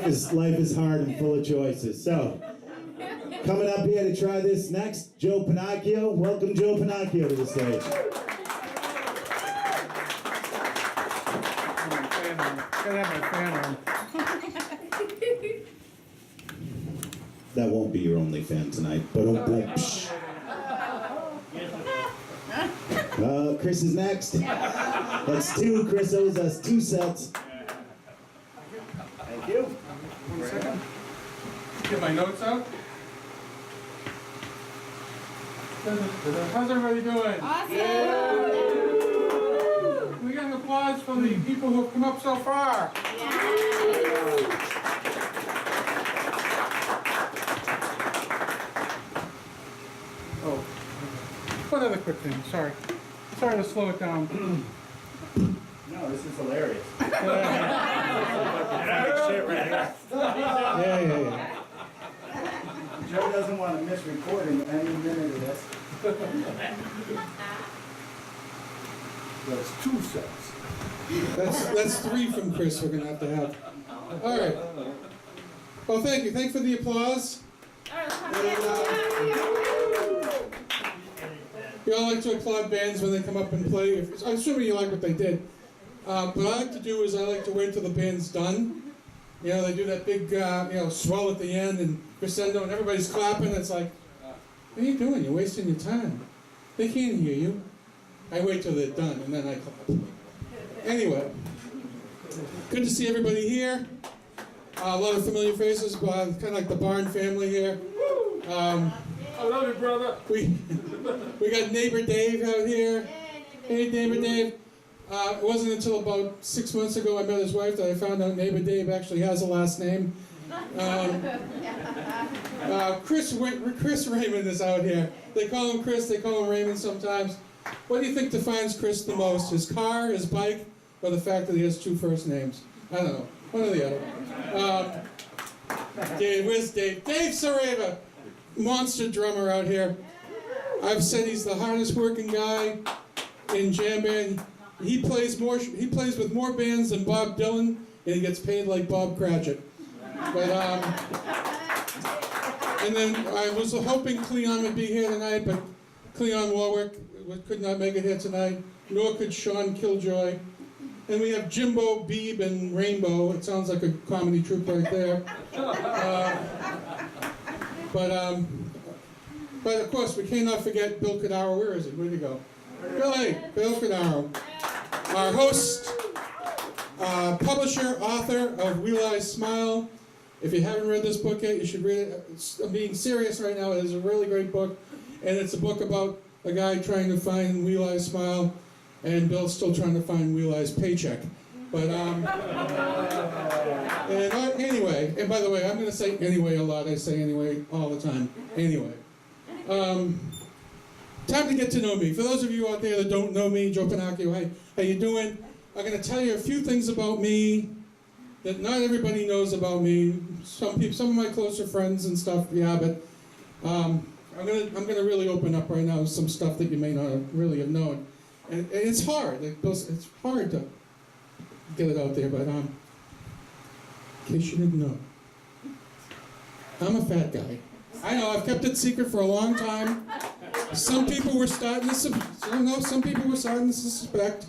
life is hard and full of choices. So, coming up here to try this next, Joe Pennacchio. Welcome Joe Pennacchio to the stage. Gotta have my fan on. That won't be your only fan tonight, but Chris is next. That's two. Chris owes us 2 sets. Thank you. 1 second. Get my notes out. How's everybody doing? Awesome! We got an applause for the people who have come up so far. Oh, one other quick thing. Sorry to slow it down. No, this is hilarious. Yeah. Joe doesn't want to miss recording any minute of this. That's 2 sets. That's 3 from Chris we're going to have. All right. Well, thank you. Thanks for the applause. We all like to applaud bands when they come up and play. I'm assuming you like what they did. What I like to do is I like to wait till the band's done. You know, they do that big, swell at the end and crescendo and everybody's clapping. It's like, what are you doing? You're wasting your time. They can't hear you. I wait till they're done and then I clap. Anyway, good to see everybody here. A lot of familiar faces, kind of like the Barn family here. I love you, brother. We got neighbor Dave out here. Hey, neighbor Dave. It wasn't until about 6 months ago I met his wife that I found out neighbor Dave actually has a last name. Chris Raymond is out here. They call him Chris, they call him Raymond sometimes. What do you think defines Chris the most? His car, his bike, or the fact that he has 2 first names? I don't know. One or the other. Dave, where's Dave? Dave Sareva, monster drummer out here. I've said he's the hardest working guy in jam band. He plays with more bands than Bob Dylan, and he gets paid like Bob Cratchit. But and then I was hoping Cleon would be here tonight, but Cleon Warwick could not make it here tonight, nor could Sean Killjoy. And we have Jimbo, Beeb, and Rainbow. It sounds like a comedy troupe right there. But of course, we cannot forget Bill Cordaro. Where is he? Where'd he go? Bill Cordaro. Our host, publisher, author of Wheel Eyes Smile. If you haven't read this book yet, you should read it. I'm being serious right now. It is a really great book. And it's a book about a guy trying to find Wheel Eyes Smile. And Bill's still trying to find Wheel Eyes Paycheck. But, anyway, and by the way, I'm going to say anyway a lot. I say anyway all the time. Anyway. Time to get to know me. For those of you out there that don't know me, Joe Pennacchio, hey, how you doing? I'm going to tell you a few things about me that not everybody knows about me. Some of my closer friends and stuff, yeah, but I'm gonna really open up right now with some stuff that you may not really have known. And it's hard. It's hard to get it out there, but in case you didn't know, I'm a fat guy. I know, I've kept it secret for a long time. Some people were starting to suspect,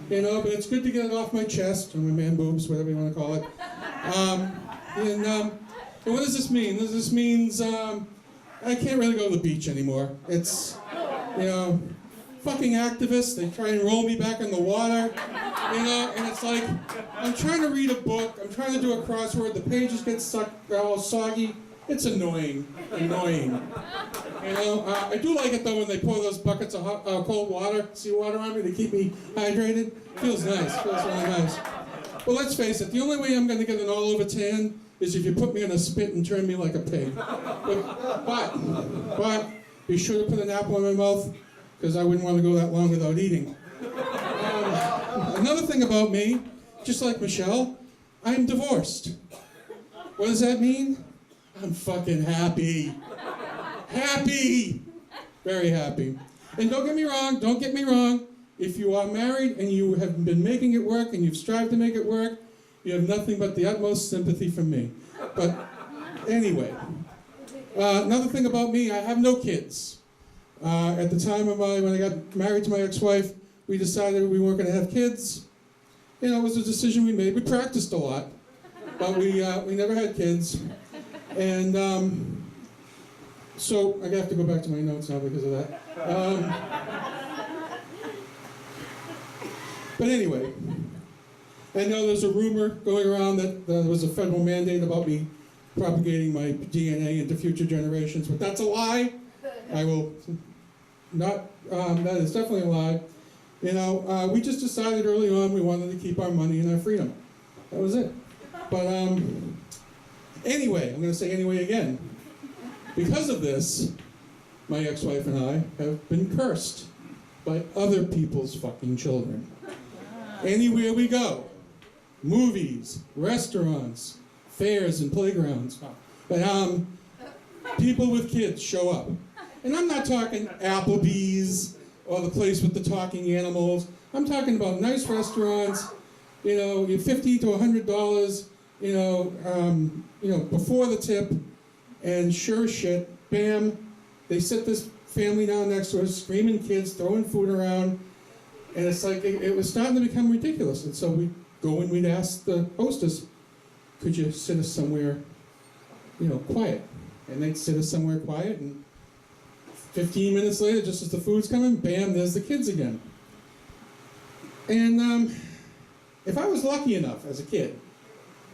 but it's good to get it off my chest, or my man boobs, whatever you want to call it. And what does this mean? This means I can't really go to the beach anymore. It's, fucking activists, they try and roll me back in the water, and it's like, I'm trying to read a book, I'm trying to do a crossword, the pages get all soggy. It's annoying. I do like it though when they pour those buckets of cold water, seawater on me to keep me hydrated. Feels nice, feels really nice. Well, let's face it, the only way I'm going to get an all-over tan is if you put me on a spit and turn me like a pig. But be sure to put an apple in my mouth, because I wouldn't want to go that long without eating. Another thing about me, just like Meeshelle, I'm divorced. What does that mean? I'm fucking happy. Happy! Very happy. And don't get me wrong, if you are married and you have been making it work and you've strived to make it work, you have nothing but the utmost sympathy from me. But anyway, another thing about me, I have no kids. At the time of when I got married to my ex-wife, we decided we weren't going to have kids. You know, it was a decision we made. We practiced a lot, but we never had kids. And so I have to go back to my notes now because of that. But anyway, I know there's a rumor going around that there was a federal mandate about me propagating my DNA into future generations, but that's a lie. I will not, that is definitely a lie. You know, we just decided early on we wanted to keep our money and our freedom. That was it. But anyway, I'm going to say anyway again. Because of this, my ex-wife and I have been cursed by other people's fucking children. Anywhere we go, movies, restaurants, fairs and playgrounds, but people with kids show up. And I'm not talking Applebee's or the place with the talking animals. I'm talking about nice restaurants, you know, $50 to $100, you know, before the tip, and sure as shit, bam, they sit this family down next to us, screaming kids, throwing food around, and it's like, it was starting to become ridiculous. And so we'd go and we'd ask the hostess, could you sit us somewhere, you know, quiet? And they'd sit us somewhere quiet, and 15 minutes later, just as the food's coming, bam, there's the kids again. And if I was lucky enough as a kid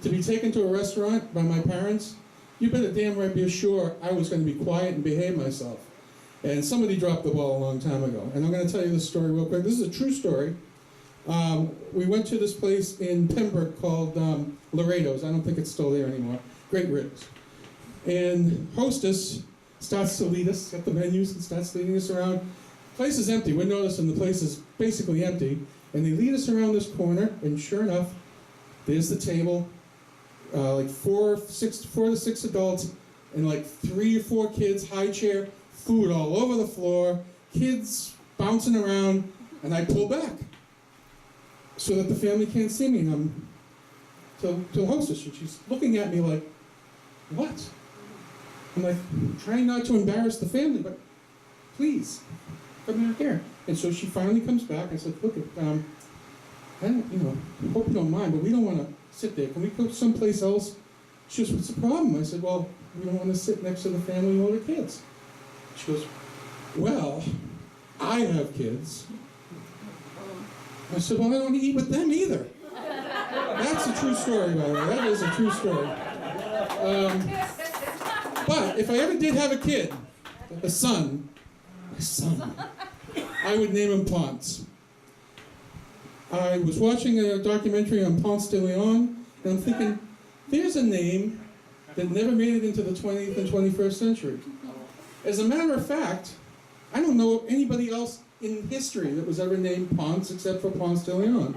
to be taken to a restaurant by my parents, you better damn right be sure I was going to be quiet and behave myself. And somebody dropped the ball a long time ago. And I'm going to tell you this story real quick. This is a true story. We went to this place in Pembroke called Laredo's. I don't think it's still there anymore. Great ribs. And hostess starts to lead us at the menus and starts leading us around. The place is empty. We're noticing the place is basically empty. And they lead us around this corner, and sure enough, there's the table. Like four to six adults, and like 3 or 4 kids, high chair, food all over the floor, kids bouncing around, and I pull back so that the family can't see me. And I'm to the hostess, and she's looking at me like, what? I'm like, trying not to embarrass the family, but please, come out here. And so she finally comes back. I said, look, I don't, you know, hope you don't mind, but we don't want to sit there. Can we go someplace else? She goes, what's the problem? I said, well, we don't want to sit next to the family or the kids. She goes, well, I have kids. I said, well, I don't eat with them either. That's a true story, by the way. That is a true story. But if I ever did have a kid, a son, I would name him Ponce. I was watching a documentary on Ponce de Leon, and I'm thinking, there's a name that never made it into the 20th and 21st century. As a matter of fact, I don't know anybody else in history that was ever named Ponce except for Ponce de Leon.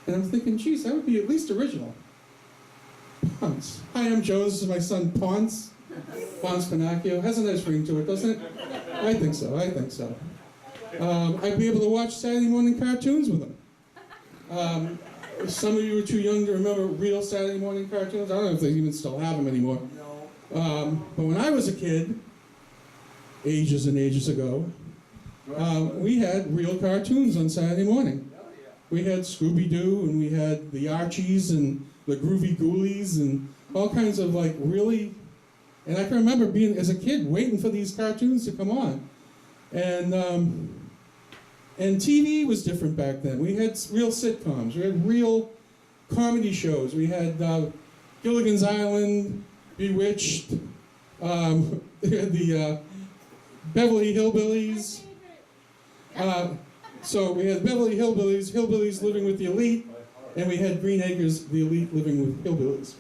And I'm thinking, geez, that would be at least original. Ponce. Hi, I'm Joe. This is my son, Ponce. Ponce Pennacchio. Has a nice ring to it, doesn't it? I think so. I'd be able to watch Saturday morning cartoons with him. Some of you are too young to remember real Saturday morning cartoons. I don't know if they even still have them anymore. But when I was a kid, ages and ages ago, we had real cartoons on Saturday morning. We had Scooby-Doo, and we had the Archies, and the Groovy Ghoulies, and all kinds of like really... And I can remember being, as a kid, waiting for these cartoons to come on. And TV was different back then. We had real sitcoms. We had real comedy shows. We had Gilligan's Island, Bewitched. We had the Beverly Hillbillies. So we had Beverly Hillbillies living with the elite, and we had Green Acres, the elite living with hillbillies.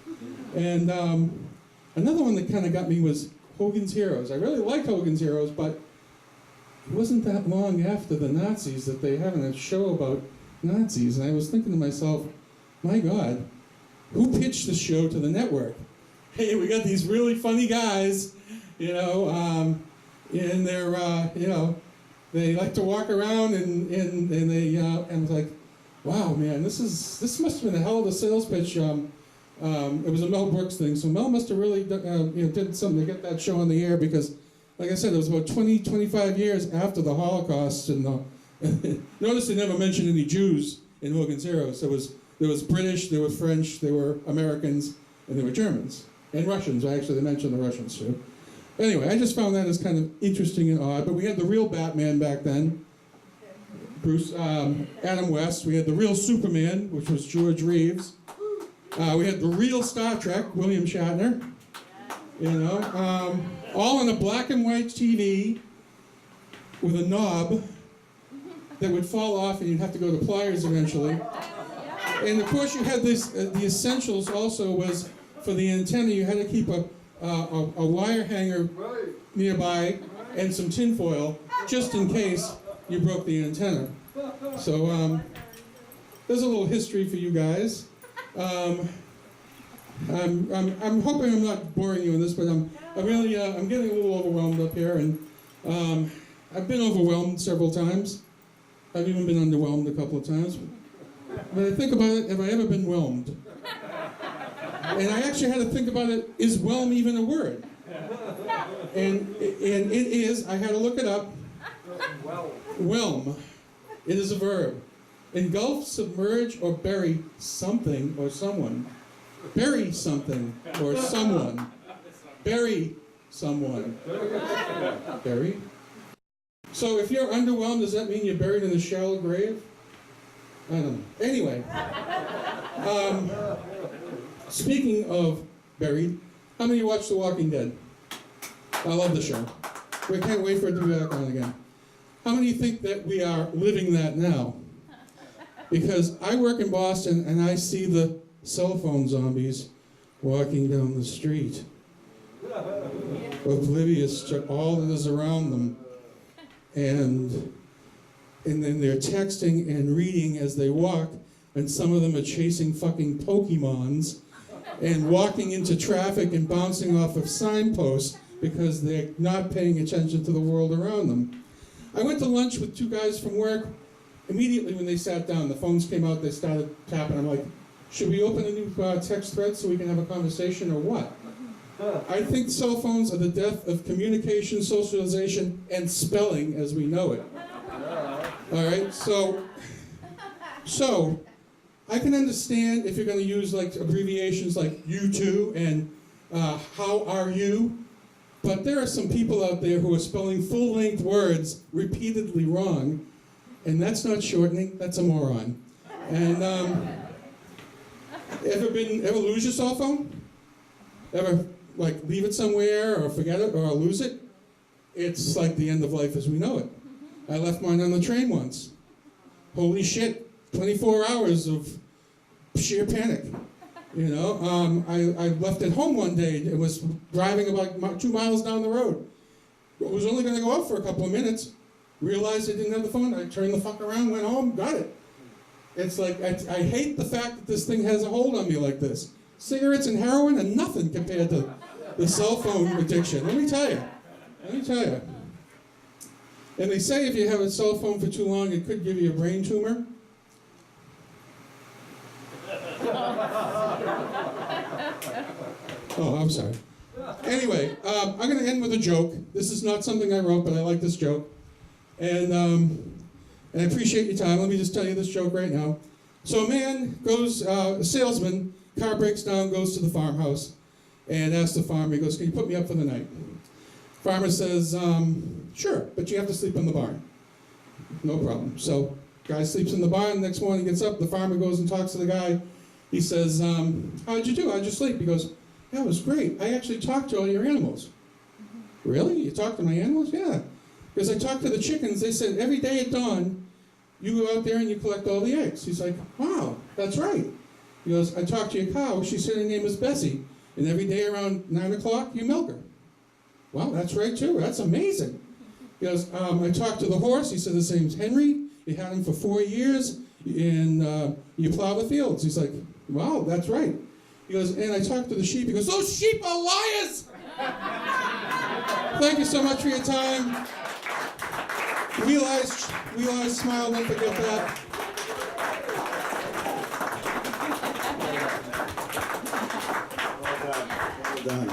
And another one that kind of got me was Hogan's Heroes. I really liked Hogan's Heroes, but it wasn't that long after the Nazis that they had a show about Nazis, and I was thinking to myself, my God, who pitched this show to the network? Hey, we got these really funny guys, you know, and they're, you know, they like to walk around and they, and I was like, wow, man, this must have been a hell of a sales pitch. It was a Mel Brooks thing, so Mel must have really did something to get that show on the air because, like I said, it was about 20, 25 years after the Holocaust, and notice they never mentioned any Jews in Hogan's Heroes. There was British, there were French, there were Americans, and there were Germans and Russians. Actually, they mentioned the Russians too. Anyway, I just found that as kind of interesting and odd. But we had the real Batman back then, Adam West. We had the real Superman, which was George Reeves. We had the real Star Trek, William Shatner. All on a black and white TV with a knob that would fall off, and you'd have to go to pliers eventually. And of course, you had this. The essentials also was for the antenna. You had to keep a wire hanger nearby and some tinfoil just in case you broke the antenna. So there's a little history for you guys. I'm hoping I'm not boring you in this, but I'm getting a little overwhelmed up here, and I've been overwhelmed several times. I've even been underwhelmed a couple of times. But I think about it, have I ever been whelmed? And I actually had to think about it, is whelm even a word? And it is, I had to look it up. Whelm. It is a verb. Engulf, submerge, or bury something or someone. Bury something or someone. Bury someone. Bury. So if you're underwhelmed, does that mean you're buried in a shallow grave? I don't know. Anyway. Speaking of buried, how many of you watch The Walking Dead? I love the show. We can't wait for it to be back on again. How many of you think that we are living that now? Because I work in Boston and I see the cell phone zombies walking down the street, oblivious to all that is around them. And then they're texting and reading as they walk, and some of them are chasing fucking Pokemons and walking into traffic and bouncing off of signposts because they're not paying attention to the world around them. I went to lunch with two guys from work. Immediately when they sat down, the phones came out, they started tapping. I'm like, should we open a new text thread so we can have a conversation or what? I think cell phones are the death of communication, socialization, and spelling as we know it. All right, so I can understand if you're going to use like abbreviations like you too and how are you, but there are some people out there who are spelling full-length words repeatedly wrong, and that's not shortening, that's a moron. And ever lose your cell phone? Ever like leave it somewhere or forget it or lose it? It's like the end of life as we know it. I left mine on the train once. Holy shit, 24 hours of sheer panic. I left it home one day. It was driving about 2 miles down the road. It was only going to go out for a couple of minutes. Realized I didn't have the phone. I turned the fuck around, went home, got it. It's like, I hate the fact that this thing has a hold on me like this. Cigarettes and heroin are nothing compared to the cell phone addiction. Let me tell you. And they say if you have a cell phone for too long, it could give you a brain tumor. Oh, I'm sorry. Anyway, I'm going to end with a joke. This is not something I wrote, but I like this joke. And I appreciate your time. Let me just tell you this joke right now. So a man goes, a salesman, car breaks down, goes to the farmhouse, and asks the farmer, he goes, can you put me up for the night? Farmer says, sure, but you have to sleep in the barn. No problem. So guy sleeps in the barn, the next morning gets up, the farmer goes and talks to the guy. He says, how'd you do? How'd you sleep? He goes, yeah, it was great. I actually talked to all your animals. Really? You talked to my animals? Yeah. Because I talked to the chickens. They said every day at dawn, you go out there and you collect all the eggs. He's like, wow, that's right. He goes, I talked to your cow. She said her name was Bessie. And every day around 9 o'clock, you milk her. Well, that's right, too. That's amazing. He goes, I talked to the horse. He said his name's Henry. You had him for 4 years, and you plow the fields. He's like, wow, that's right. He goes, and I talked to the sheep. He goes, those sheep are liars! Thank you so much for your time. Wheel Eyes Smile, don't forget that. done.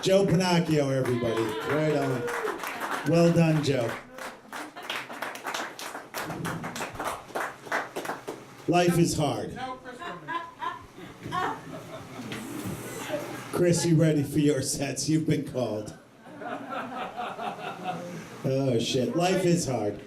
Joe Pennacchio, everybody. Right on. Well done, Joe. Life is hard. Now, Chris, Chris, you ready for your sets? You've been called. Oh, shit. Life is hard.